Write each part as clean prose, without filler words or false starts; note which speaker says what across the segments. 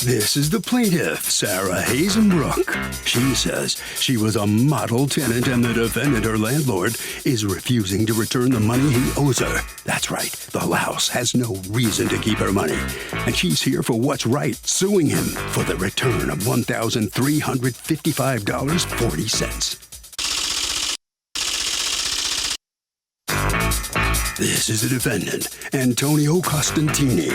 Speaker 1: This is the plaintiff, Sarah Hazenbrook. She says she was a model tenant and the defendant, her landlord, is refusing to return the money he owes her. That's right, the house has no reason to keep her money. And she's here for what's right, suing him for the return of $1,355.40. This is the defendant, Antonio Costantini.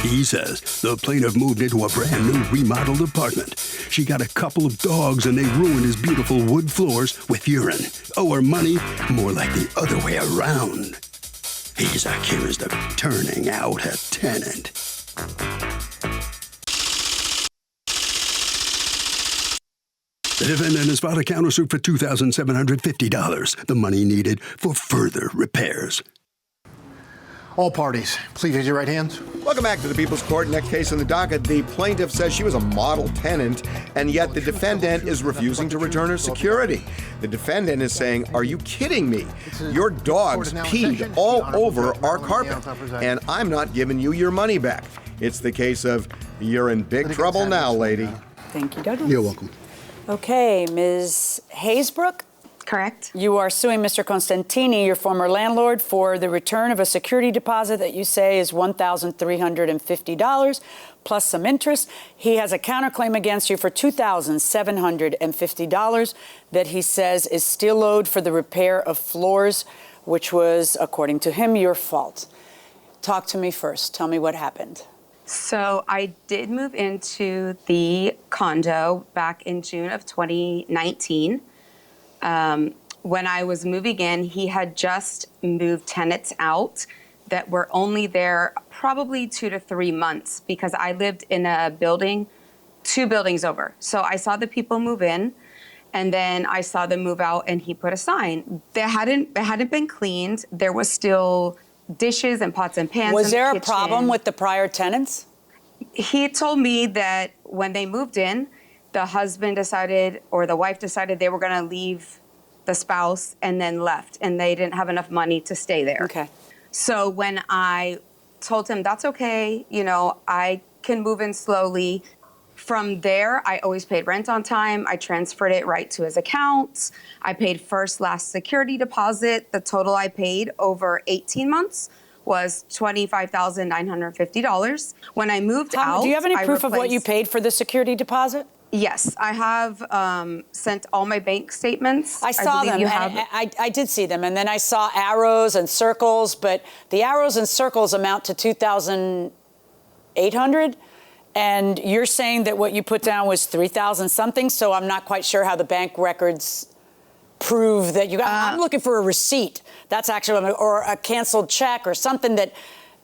Speaker 1: He says the plaintiff moved into a brand new remodeled apartment. She got a couple of dogs and they ruined his beautiful wood floors with urine. Owe her money, more like the other way around. He's accused of turning out a tenant. The defendant has filed a countersuit for $2,750, the money needed for further repairs.
Speaker 2: All parties, please raise your right hands.
Speaker 3: Welcome back to the People's Court. Next case in the docket, the plaintiff says she was a model tenant, and yet the defendant is refusing to return her security. The defendant is saying, "Are you kidding me? Your dogs peed all over our carpet, and I'm not giving you your money back." It's the case of you're in big trouble now, lady.
Speaker 4: Thank you, Douglas.
Speaker 2: You're welcome.
Speaker 4: Okay, Ms. Hazenbrook?
Speaker 5: Correct.
Speaker 4: You are suing Mr. Costantini, your former landlord, for the return of a security deposit that you say is $1,350 plus some interest. He has a counterclaim against you for $2,750 that he says is still owed for the repair of floors, which was, according to him, your fault. Talk to me first. Tell me what happened.
Speaker 5: So I did move into the condo back in June of 2019. When I was moving in, he had just moved tenants out that were only there probably 2 to 3 months because I lived in a building 2 buildings over. So I saw the people move in and then I saw them move out and he put a sign. It hadn't been cleaned. There was still dishes and pots and pans.
Speaker 4: Was there
Speaker 5: a
Speaker 4: problem with the prior tenants?
Speaker 5: He told me that when they moved in, the husband decided or the wife decided they were going to leave the spouse and then left and they didn't have enough money to stay there.
Speaker 4: Okay.
Speaker 5: So when I told him that's okay, you know, I can move in slowly. From there, I always paid rent on time. I transferred it right to his account. I paid first, last security deposit. The total I paid over 18 months was $25,950. When I moved out,
Speaker 4: do you have any proof of what you paid for the security deposit?
Speaker 5: Yes, I have sent all my bank statements.
Speaker 4: I saw them, and I did see them, and then I saw arrows and circles, but the arrows and circles amount to $2,800, and you're saying that what you put down was $3,000 something, so I'm not quite sure how the bank records prove that you got. I'm looking for a receipt. That's actually, or a canceled check or something that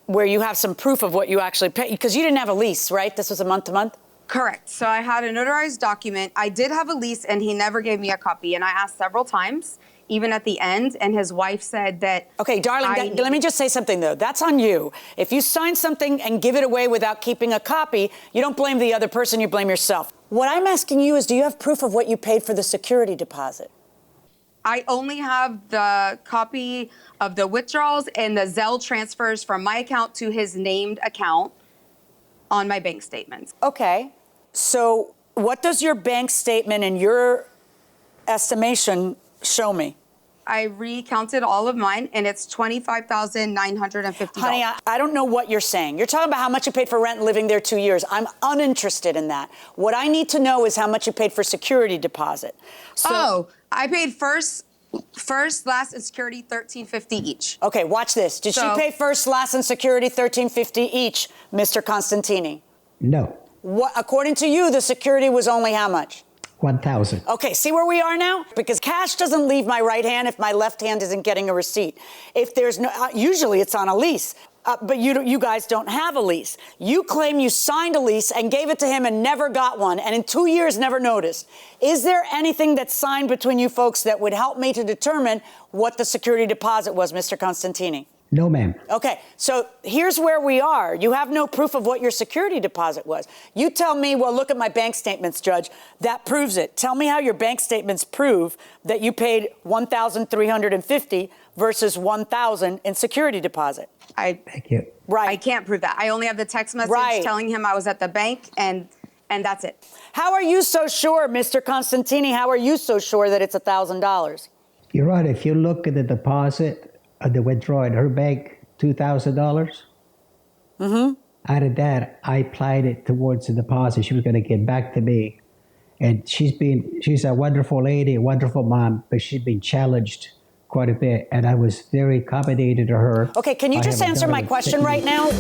Speaker 4: where you have some proof of what you actually paid, because you didn't have a lease, right? This was a month-to-month?
Speaker 5: Correct. So I had a notarized document. I did have a lease, and he never gave me a copy. And I asked several times, even at the end, and his wife said that...
Speaker 4: Okay, darling, let me just say something, though. That's on you. If you sign something and give it away without keeping a copy, you don't blame the other person, you blame yourself. What I'm asking you is, do you have proof of what you paid for the security deposit?
Speaker 5: I only have the copy of the withdrawals and the Zelle transfers from my account to his named account on my bank statements.
Speaker 4: Okay. So what does your bank statement and your estimation show me?
Speaker 5: I recounted all of mine, and it's $25,950.
Speaker 4: Honey, I don't know what you're saying. You're talking about how much you paid for rent living there 2 years. I'm uninterested in that. What I need to know is how much you paid for security deposit. So,
Speaker 5: I paid first, last, and security $1,350 each.
Speaker 4: Okay, watch this. Did she pay first, last, and security $1,350 each, Mr. Costantini?
Speaker 6: No.
Speaker 4: What, according to you, the security was only how much?
Speaker 6: 1,000.
Speaker 4: Okay, see where we are now? Because cash doesn't leave my right hand if my left hand isn't getting a receipt. If there's no, usually it's on a lease. But you guys don't have a lease. You claim you signed a lease and gave it to him and never got one, and in 2 years never noticed. Is there anything that's signed between you folks that would help me to determine what the security deposit was, Mr. Costantini?
Speaker 6: No, ma'am.
Speaker 4: Okay, so here's where we are. You have no proof of what your security deposit was. You tell me, well, look at my bank statements, Judge. That proves it. Tell me how your bank statements prove that you paid $1,350 versus $1,000 in security deposit.
Speaker 6: Thank you.
Speaker 4: Right.
Speaker 5: I can't prove that. I only have the text message telling him I was at the bank and and that's it.
Speaker 4: How are you so sure, Mr. Constantini? How are you so sure that it's $1,000?
Speaker 6: You're right. If you look at the deposit, the withdrawal in her bank, $2,000. Out of that, I applied it towards the deposit. She was going to get back to me. And she's a wonderful lady, a wonderful mom, but she's been challenged quite a bit. And I was very accommodating to her.
Speaker 4: Okay, can you just answer my question right now?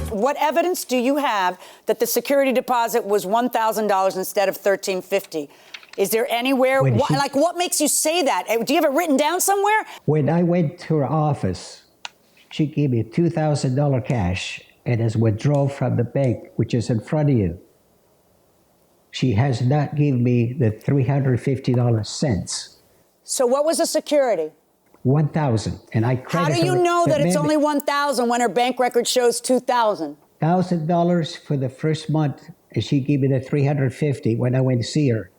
Speaker 4: What evidence do you have that the security deposit was $1,000 instead of $1,350? Is there anywhere, what makes you say that? Do you have it written down somewhere?
Speaker 6: When I went to her office, she gave me $2,000 cash and as withdrawal from the bank, which is in front of you. She has not given me the $350 cents.
Speaker 4: So what was the security?
Speaker 6: $1,000, and I credit
Speaker 4: How do you
Speaker 6: her
Speaker 4: know that it's
Speaker 6: the
Speaker 4: only $1,000 when her bank record shows $2,000?
Speaker 6: $1,000 for the first month, and she gave me the $350 when I went to see her.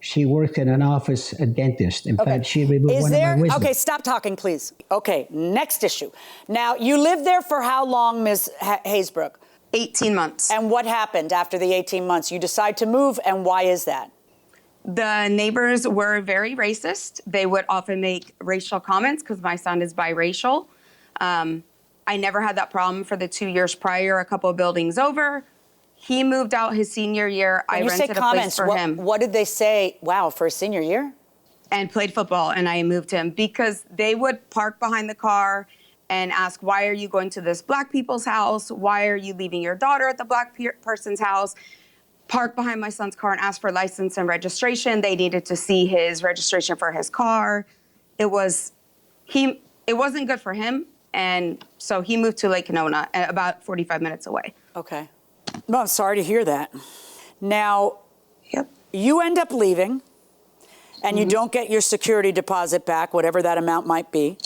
Speaker 6: She worked in an office, a dentist. In fact, she removed one of my wisdom.
Speaker 4: Okay, stop talking, please. Okay, next issue. Now, you lived there for how long, Ms. Haysbrook?
Speaker 5: 18 months.
Speaker 4: And what happened after the 18 months? You decide to move, and why is that?
Speaker 5: The neighbors were very racist. They would often make racial comments because my son is biracial. I never had that problem for the 2 years prior, a couple of buildings over. He moved out his senior year. I rented a place for him.
Speaker 4: What did they say? Wow, for a senior year?
Speaker 5: And played football, and I moved him because they would park behind the car and ask, why are you going to this black people's house? Why are you leaving your daughter at the black person's house? Park behind my son's car and ask for license and registration. They needed to see his registration for his car. It wasn't good for him. And so he moved to Lake Nona, about 45 minutes away.
Speaker 4: Okay. Well, I'm sorry to hear that. Now,
Speaker 5: Yep.
Speaker 4: you end up leaving, and you don't get your security deposit back, whatever that amount might be.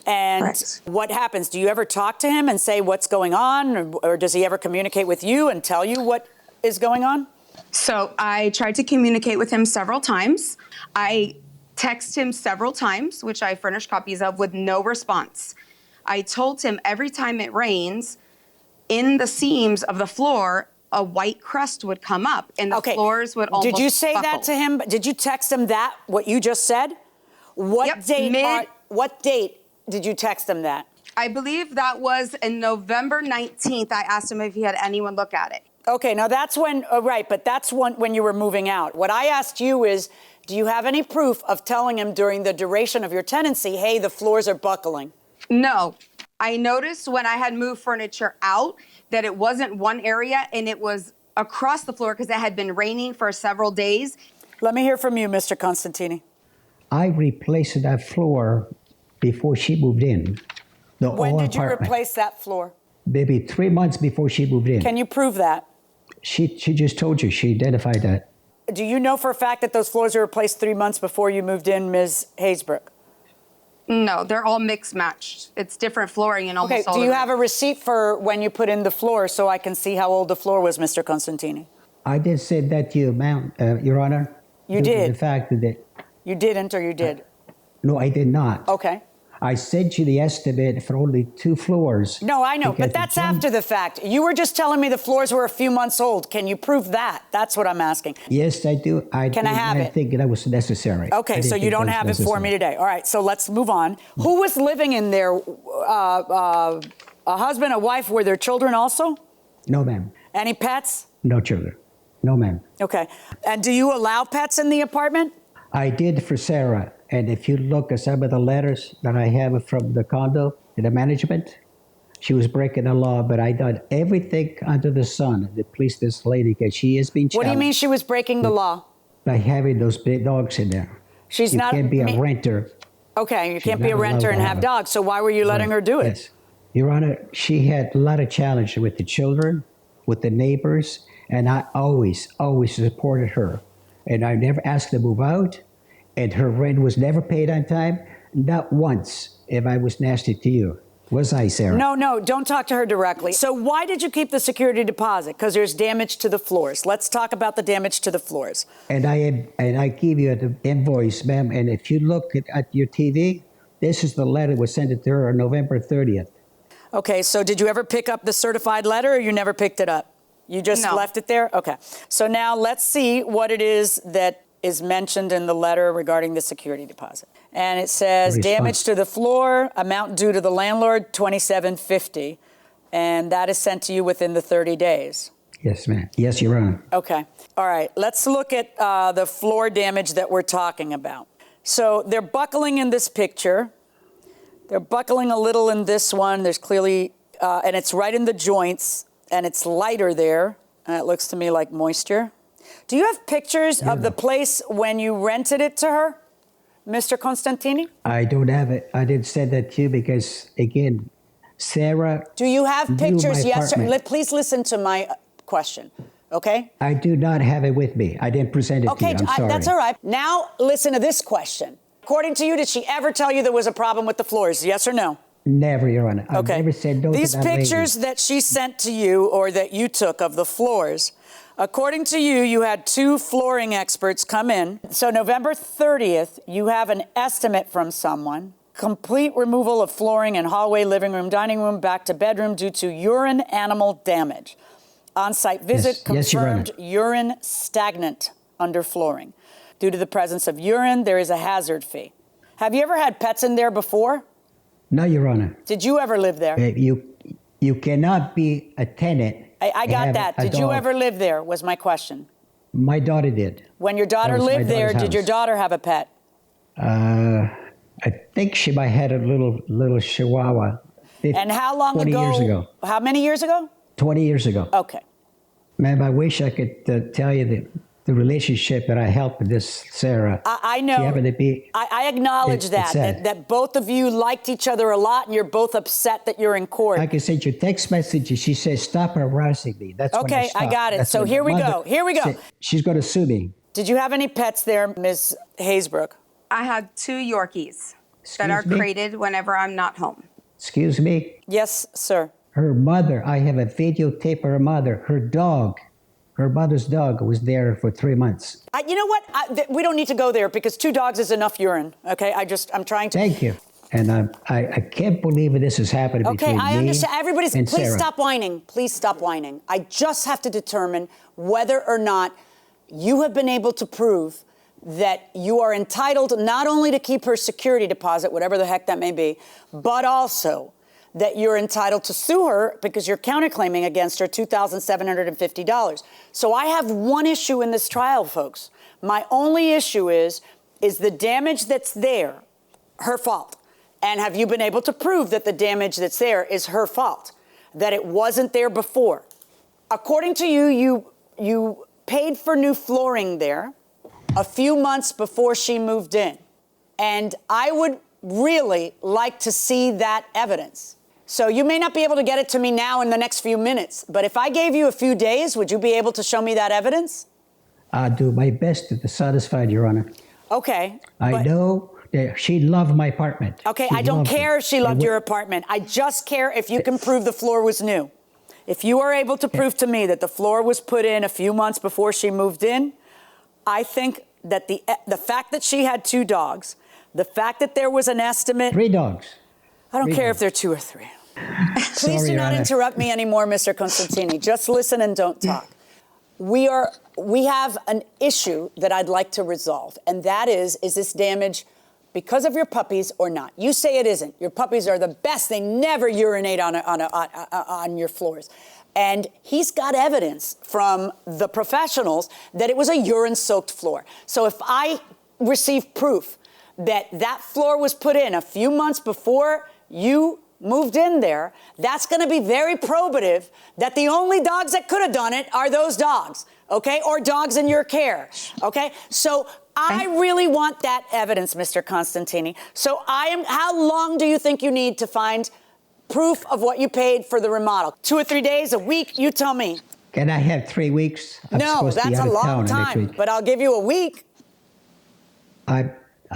Speaker 4: And
Speaker 5: Correct.
Speaker 4: what happens? Do you ever talk to him and say what's going on? Or does he ever communicate with you and tell you what is going on?
Speaker 5: So I tried to communicate with him several times. I texted him several times, which I furnished copies of, with no response. I told him every time it rains, in the seams of the floor, a white crust would come up, and the floors would almost
Speaker 4: Did you say
Speaker 5: buckle.
Speaker 4: that to him? Did you text him that, what you just said? What date did you text him that?
Speaker 5: I believe that was in November 19th. I asked him if he had anyone look at it.
Speaker 4: Okay, now that's when, right, but that's when you were moving out. What I asked you is, do you have any proof of telling him during the duration of your tenancy, hey, the floors are buckling?
Speaker 5: No. I noticed when I had moved furniture out that it wasn't one area and it was across the floor because it had been raining for several days.
Speaker 4: Let me hear from you, Mr. Constantini.
Speaker 6: I replaced that floor before she moved in.
Speaker 4: When did you replace that floor?
Speaker 6: Maybe 3 months before she moved in.
Speaker 4: Can you prove that?
Speaker 6: She just told you. She identified that.
Speaker 4: Do you know for a fact that those floors were replaced 3 months before you moved in, Ms. Haysbrook?
Speaker 5: No, they're all mixed matched. It's different flooring in almost all
Speaker 4: do
Speaker 5: of
Speaker 4: you
Speaker 5: them.
Speaker 4: have a receipt for when you put in the floor so I can see how old the floor was, Mr. Constantini?
Speaker 6: I did say that to you, ma'am, Your Honor.
Speaker 4: You did?
Speaker 6: The fact that...
Speaker 4: You didn't or you did?
Speaker 6: No, I did not.
Speaker 4: Okay.
Speaker 6: I sent you the estimate for only 2 floors.
Speaker 4: No, I know, but that's after the fact. You were just telling me the floors were a few months old. Can you prove that? That's what I'm asking.
Speaker 6: Yes, I do.
Speaker 4: Can I have it?
Speaker 6: I think that was necessary.
Speaker 4: Okay, so you don't have it for me today. All right, so let's move on. Who was living in there? A husband, a wife? Were there children also?
Speaker 6: No, ma'am.
Speaker 4: Any pets?
Speaker 6: No children. No, ma'am.
Speaker 4: Okay. And do you allow pets in the apartment?
Speaker 6: I did for Sarah. And if you look at some of the letters that I have from the condo, the management, she was breaking the law, but I done everything under the sun to please this lady because she is being challenged.
Speaker 4: What do you mean she was breaking the law?
Speaker 6: By having those big dogs in there.
Speaker 4: You
Speaker 6: can't be a renter.
Speaker 4: Okay, you can't be a renter and have dogs, so why were you letting her do it?
Speaker 6: Yes. Your Honor, she had a lot of challenge with the children, with the neighbors, and I always supported her. And I never asked her to move out. And her rent was never paid on time, not once, if I was nasty to you. Was I, Sarah?
Speaker 4: No, don't talk to her directly. So why did you keep the security deposit? Because there's damage to the floors. Let's talk about the damage to the floors.
Speaker 6: And I give you the invoice, ma'am, and if you look at your TV, this is the letter that was sent to her on November 30th.
Speaker 4: Okay, so did you ever pick up the certified letter or you never picked it up? You just
Speaker 5: No.
Speaker 4: left it there? Okay. So now let's see what it is that is mentioned in the letter regarding the security deposit. And it says damage to the floor, amount due to the landlord, $27.50. And that is sent to you within the 30 days.
Speaker 6: Yes, ma'am. Yes, Your Honor.
Speaker 4: Okay. All right. Let's look at the floor damage that we're talking about. So they're buckling in this picture. They're buckling a little in this one. There's clearly, and it's right in the joints, and it's lighter there. And it looks to me like moisture. Do you have pictures of the place when you rented it to her, Mr. Constantini?
Speaker 6: I don't have it. I didn't send that to you because, again, Sarah.
Speaker 4: Do you have
Speaker 6: knew
Speaker 4: pictures?
Speaker 6: my
Speaker 4: Yes, sir.
Speaker 6: apartment.
Speaker 4: Please listen to my question, okay?
Speaker 6: I do not have it with me. I didn't present it to you. I'm sorry.
Speaker 4: That's all right. Now listen to this question. According to you, did she ever tell you there was a problem with the floors? Yes or no?
Speaker 6: Never, Your Honor. I've
Speaker 4: Okay.
Speaker 6: never said no
Speaker 4: These
Speaker 6: to that
Speaker 4: pictures
Speaker 6: lady.
Speaker 4: that she sent to you or that you took of the floors, according to you, you had 2 flooring experts come in. So November 30th, you have an estimate from someone. Complete removal of flooring in hallway, living room, dining room, back to bedroom due to urine animal damage. On-site visit
Speaker 6: Yes, Your Honor.
Speaker 4: confirmed urine stagnant under flooring. Due to the presence of urine, there is a hazard fee. Have you ever had pets in there before?
Speaker 6: No, Your Honor.
Speaker 4: Did you ever live there?
Speaker 6: You cannot be a tenant.
Speaker 4: I
Speaker 6: and
Speaker 4: got
Speaker 6: have
Speaker 4: that.
Speaker 6: a
Speaker 4: Did you
Speaker 6: dog.
Speaker 4: ever live there, was my question.
Speaker 6: My daughter did.
Speaker 4: When your daughter
Speaker 6: That was my
Speaker 4: lived there,
Speaker 6: daughter's
Speaker 4: did your
Speaker 6: house.
Speaker 4: daughter have a pet?
Speaker 6: I think she might have had a little chihuahua.
Speaker 4: And how long
Speaker 6: 20
Speaker 4: ago?
Speaker 6: years ago.
Speaker 4: How many years ago?
Speaker 6: 20 years ago.
Speaker 4: Okay.
Speaker 6: Ma'am, I wish I could tell you the relationship that I helped with this Sarah.
Speaker 4: I know.
Speaker 6: She happened to be.
Speaker 4: I acknowledge
Speaker 6: It's sad.
Speaker 4: that both of you liked each other a lot, and you're both upset that you're in court.
Speaker 6: I can send you text messages. She says, "Stop harassing me." That's when
Speaker 4: Okay, I
Speaker 6: stopped.
Speaker 4: got it.
Speaker 6: That's
Speaker 4: So
Speaker 6: when
Speaker 4: here
Speaker 6: the
Speaker 4: we
Speaker 6: mother
Speaker 4: go. Here we go.
Speaker 6: said, she's going to sue me.
Speaker 4: Did you have any pets there, Ms. Haysbrook?
Speaker 5: I had 2 Yorkies that
Speaker 6: Excuse
Speaker 5: are
Speaker 6: me?
Speaker 5: crated whenever I'm not home.
Speaker 6: Excuse me.
Speaker 4: Yes, sir.
Speaker 6: Her mother. I have a videotape of her mother. Her dog. Her mother's dog was there for 3 months.
Speaker 4: You know what? We don't need to go there because 2 dogs is enough urine. Okay, I'm trying to.
Speaker 6: Thank you. And I can't believe this is happening
Speaker 4: Okay,
Speaker 6: between
Speaker 4: I
Speaker 6: me
Speaker 4: understand. Everybody's.
Speaker 6: and
Speaker 4: Please
Speaker 6: Sarah.
Speaker 4: stop whining. Please stop whining. I just have to determine whether or not you have been able to prove that you are entitled not only to keep her security deposit, whatever the heck that may be, but also that you're entitled to sue her because you're counterclaiming against her $2,750. So I have one issue in this trial, folks. My only issue is the damage that's there her fault? And have you been able to prove that the damage that's there is her fault, that it wasn't there before? According to you, you paid for new flooring there a few months before she moved in. And I would really like to see that evidence. So you may not be able to get it to me now in the next few minutes, but if I gave you a few days, would you be able to show me that evidence?
Speaker 6: I'll do my best to satisfy, Your Honor.
Speaker 4: Okay.
Speaker 6: I know that she loved my apartment.
Speaker 4: Okay,
Speaker 6: She
Speaker 4: I don't
Speaker 6: loved
Speaker 4: care
Speaker 6: it.
Speaker 4: if she loved
Speaker 6: And
Speaker 4: your apartment. I just care if you can prove the floor was new. If you are able to prove to me that the floor was put in a few months before she moved in, I think that the fact that she had 2 dogs, the fact that there was an estimate.
Speaker 6: 3 dogs.
Speaker 4: I don't
Speaker 6: 3
Speaker 4: care
Speaker 6: dogs.
Speaker 4: if they're 2 or 3. Please
Speaker 6: Sorry,
Speaker 4: do
Speaker 6: Your
Speaker 4: not
Speaker 6: Honor.
Speaker 4: interrupt me anymore, Mr. Constantini. Just listen and don't talk. We have an issue that I'd like to resolve, and that is this damage because of your puppies or not? You say it isn't. Your puppies are the best. They never urinate on your floors. And he's got evidence from the professionals that it was a urine-soaked floor. So if I receive proof that that floor was put in a few months before you moved in there, that's going to be very probative that the only dogs that could have done it are those dogs, okay? Or dogs in your care, okay? So I really want that evidence, Mr. Constantini. So how long do you think you need to find proof of what you paid for the remodel? 2 or 3 days, a week? You tell me.
Speaker 6: Can I have 3 weeks? I'm
Speaker 4: No,
Speaker 6: supposed to be
Speaker 4: that's
Speaker 6: out
Speaker 4: a
Speaker 6: of
Speaker 4: long
Speaker 6: town next
Speaker 4: time,
Speaker 6: week.
Speaker 4: but I'll give you a week.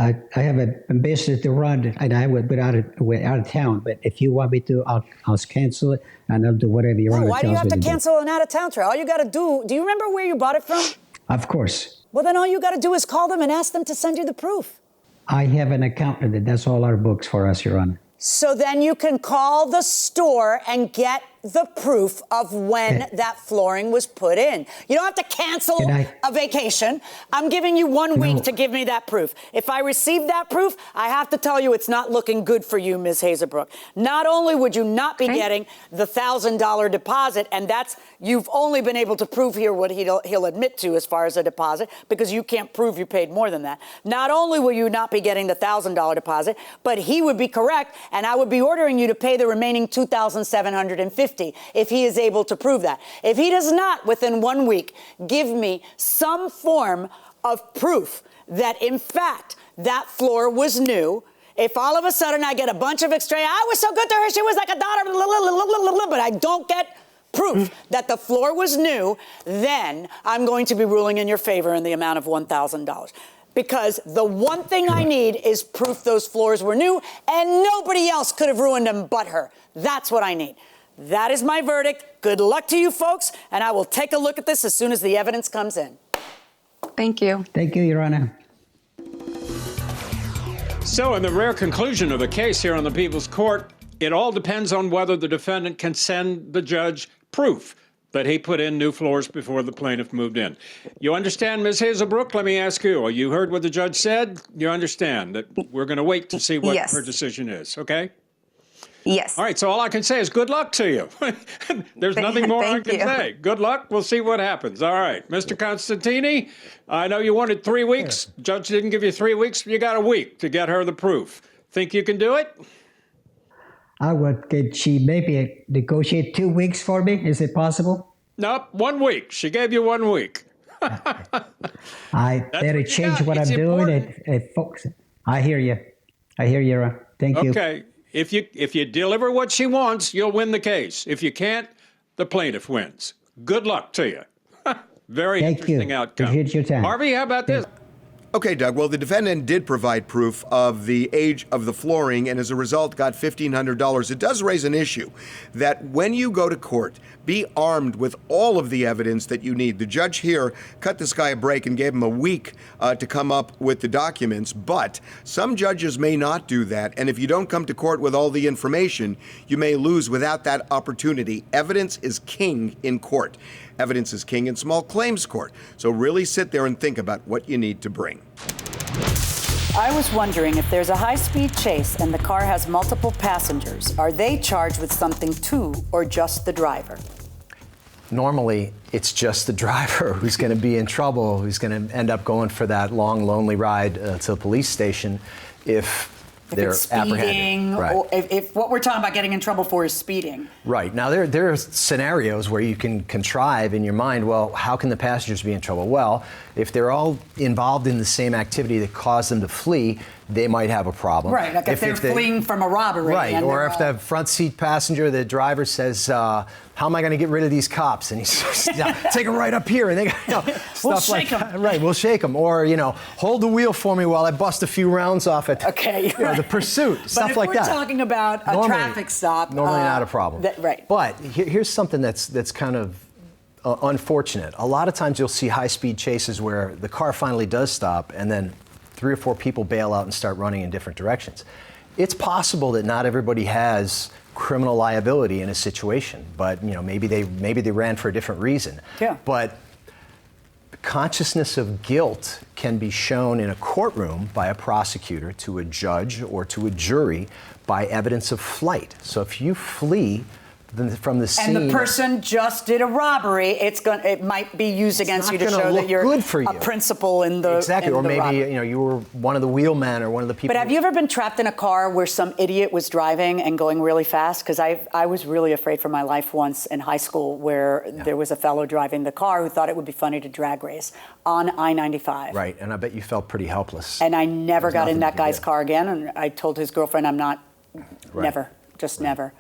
Speaker 6: I have a business to run, and I would be out of town. But if you want me to, I'll cancel it, and I'll do whatever Your
Speaker 4: No,
Speaker 6: Honor
Speaker 4: why do you
Speaker 6: tells
Speaker 4: have
Speaker 6: me
Speaker 4: to cancel an out-of-town trip? All you got to do you remember where you bought it from?
Speaker 6: Of course.
Speaker 4: Well, then all you got to do is call them and ask them to send you the proof.
Speaker 6: I have an accountant that does all our books for us, Your Honor.
Speaker 4: So then you can call the store and get the proof of when that flooring was put in. You don't have to cancel a vacation. I'm giving you 1 week to give me that proof. If I receive that proof, I have to tell you it's not looking good for you, Ms. Hazerbrook. Not only would you not be getting the $1,000 deposit, and you've only been able to prove here what he'll admit to as far as a deposit, because you can't prove you paid more than that. Not only will you not be getting the $1,000 deposit, but he would be correct, and I would be ordering you to pay the remaining $2,750 if he is able to prove that. If he does not, within 1 week, give me some form of proof that, in fact, that floor was new, if all of a sudden I get a bunch of extra, I was so good to her, she was like a daughter, but I don't get proof that the floor was new, then I'm going to be ruling in your favor in the amount of $1,000. Because the one thing I need is proof those floors were new, and nobody else could have ruined them but her. That's what I need. That is my verdict. Good luck to you folks, and I will take a look at this as soon as the evidence comes in.
Speaker 5: Thank you.
Speaker 6: Thank you, Your Honor.
Speaker 7: So, in the rare conclusion of the case here on the People's Court, it all depends on whether the defendant can send the judge proof that he put in new floors before the plaintiff moved in. You understand, Ms. Hazerbrook? Let me ask you. You heard what the judge said? You understand that we're going to wait to see what her decision is, okay?
Speaker 5: Yes.
Speaker 7: All right, so all I can say is good luck to you. There's nothing more I can say. Good luck. We'll see what happens. All right, Mr. Constantini, I know you wanted 3 weeks. Judge didn't give you 3 weeks. You got a week to get her the proof. Think you can do it?
Speaker 6: Could she maybe negotiate 2 weeks for me? Is it possible?
Speaker 7: Nope, 1 week. She gave you 1 week.
Speaker 6: I better change what I'm doing. Folks, I hear you. Thank you.
Speaker 7: Okay. If you deliver what she wants, you'll win the case. If you can't, the plaintiff wins. Good luck to you. Very interesting outcome.
Speaker 6: Appreciate your time.
Speaker 7: Harvey, how about this?
Speaker 3: Okay, Doug. Well, the defendant did provide proof of the age of the flooring and as a result got $1,500. It does raise an issue that when you go to court, be armed with all of the evidence that you need. The judge here cut this guy a break and gave him a week to come up with the documents, but some judges may not do that. And if you don't come to court with all the information, you may lose without that opportunity. Evidence is king in court. Evidence is king in small claims court. So really sit there and think about what you need to bring.
Speaker 4: I was wondering, if there's a high-speed chase and the car has multiple passengers, are they charged with something too, or just the driver?
Speaker 8: Normally, it's just the driver who's going to be in trouble, who's going to end up going for that long, lonely ride to the police station if they're
Speaker 4: it's speeding,
Speaker 8: apprehended. Right.
Speaker 4: Or if what we're talking about getting in trouble for is speeding.
Speaker 8: Right. Now, there are scenarios where you can contrive in your mind, well, how can the passengers be in trouble? Well, if they're all involved in the same activity that caused them to flee, they might have a problem.
Speaker 4: Right, like if they're fleeing from a robbery.
Speaker 8: Right, or if the front seat passenger, the driver says, how am I going to get rid of these cops? And he says, take them right up here. And they
Speaker 4: we'll shake them.
Speaker 8: Right, we'll shake them. Or, hold the wheel for me while I bust a few rounds off it.
Speaker 4: Okay.
Speaker 8: The pursuit, stuff like that.
Speaker 4: But if we're talking about a traffic stop.
Speaker 8: Normally not a problem.
Speaker 4: Right.
Speaker 8: But here's something that's kind of unfortunate. A lot of times you'll see high-speed chases where the car finally does stop and then 3 or 4 people bail out and start running in different directions. It's possible that not everybody has criminal liability in a situation, but maybe they ran for a different reason.
Speaker 4: Yeah.
Speaker 8: But consciousness of guilt can be shown in a courtroom by a prosecutor to a judge or to a jury by evidence of flight. So if you flee from the scene,
Speaker 4: and the person just did a robbery, it might be used against you to show that you're
Speaker 8: good for you.
Speaker 4: A principal in the
Speaker 8: exactly, or maybe
Speaker 4: robbery.
Speaker 8: You were one of the wheelmen or one of the people.
Speaker 4: But have you ever been trapped in a car where some idiot was driving and going really fast? Because I was really afraid for my life once in high school where there was a fellow driving the car who thought it would be funny to drag race on I-95.
Speaker 8: Right, and I bet you felt pretty helpless.
Speaker 4: And I never got in that guy's car again, and I told his girlfriend I'm not, never, never.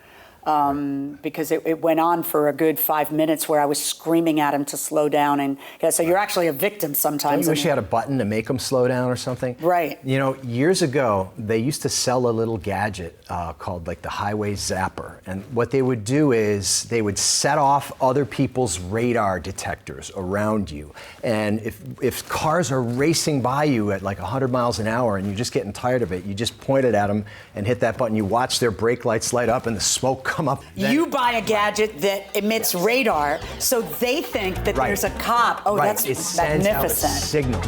Speaker 4: Because it went on for a good 5 minutes where I was screaming at him to slow down. And so you're actually a victim sometimes.
Speaker 8: Don't you wish you had a button to make them slow down or something?
Speaker 4: Right.
Speaker 8: Years ago, they used to sell a little gadget called like the highway zapper. And what they would do is they would set off other people's radar detectors around you. And if cars are racing by you at like 100 miles an hour and you're just getting tired of it, you just point it at them and hit that button. You watch their brake lights light up and the smoke come up.
Speaker 4: You buy a gadget that emits radar, so they think that
Speaker 8: Right.
Speaker 4: there's a cop. Oh,
Speaker 8: Right.
Speaker 4: that's
Speaker 8: It sends out a
Speaker 4: magnificent.
Speaker 8: signal.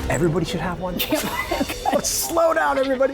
Speaker 8: Everybody should have one. Slow down, everybody.